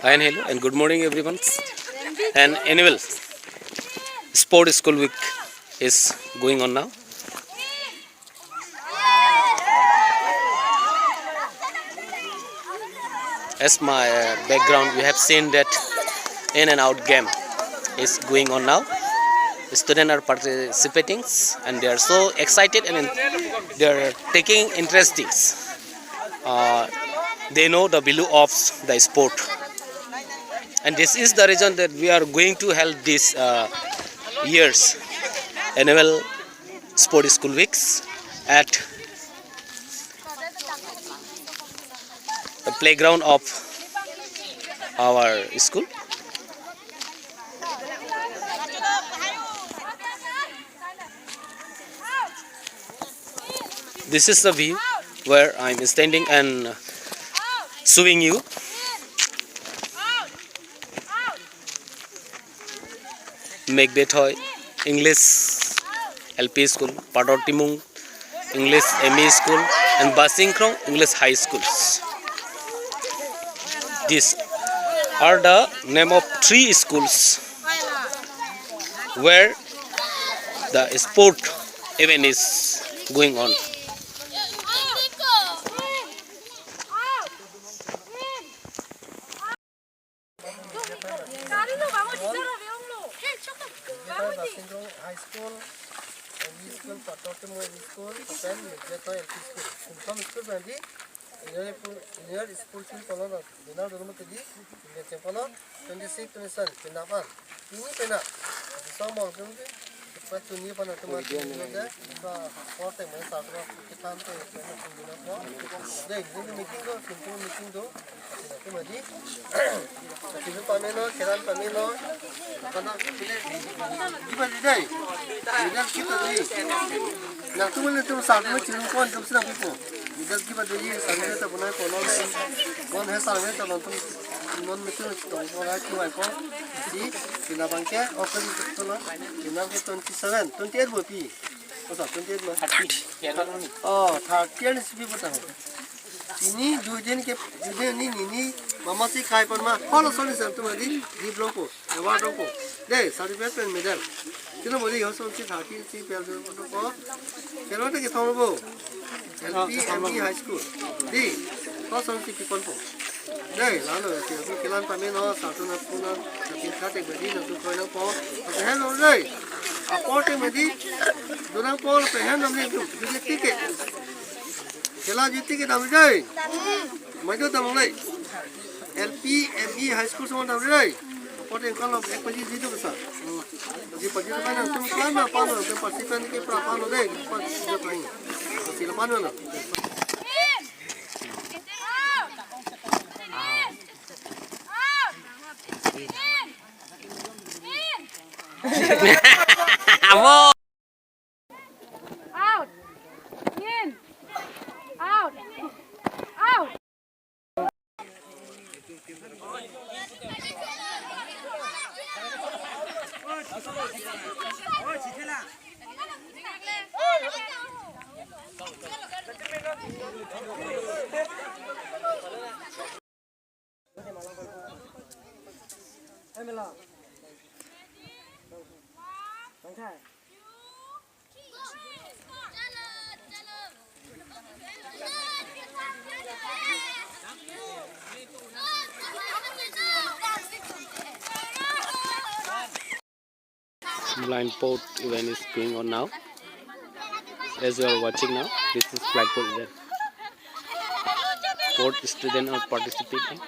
And hello and good morning everyone. An annual sport school week is going on now. As my background, you have seen that in and out game is going on now. The students are participating and they are so excited and they are taking interesting. They know the value of the sport. And this is the reason that we are going to hold this year's annual sport school weeks at the playground of our school. This is the view where I'm standing and showing you. Megbethoi English LP School, Padotimung English ME School, and Basingkrong English High Schools. These are the name of 3 schools where the sport event is going on. High school, ME school, Padotimung school, and Megbethoi LP school. From school, Bandi, Engineer school Polo, Dinar Durumati, Polo, 26, 27, Pinapan. Ini pena, some of them, but to new Panatuma, what they most are Kitan to they meeting go, meeting do, Pamelo, Keran Pamelo, even today, you just keep it. Now, 2 little sound, which is one to some people. You just give it the years and let the one one has already non material what I do. I call see, in a banker, opposite in 27, 28 will be. What's up, 28? Oh, 30 is people. Ini dujen ke dujen ini mama si khai parma follow solution to madi deep loco award loco de certificate medal kino modi hoso si 30 si pel ko kelo te ke thombo LP ME high school di hoso si people ko de lalo ti kelan pame no satuna puna ti khate bedi no to koino ko hello de aporte medi durang ko pe hand namne du ticket Kela juti ke dalam jai, macam dalam mulai LP ME high school semua dalam jai. Orang kalau ekspedisi itu besar. Jadi pagi tu kan tu mana apa lo, tu partisipan ke berapa lo deh, pas dia main. Silapan lo. Amo. Blindfold event is going on now. As you are watching now, this is blindfold event. 4 students are participating.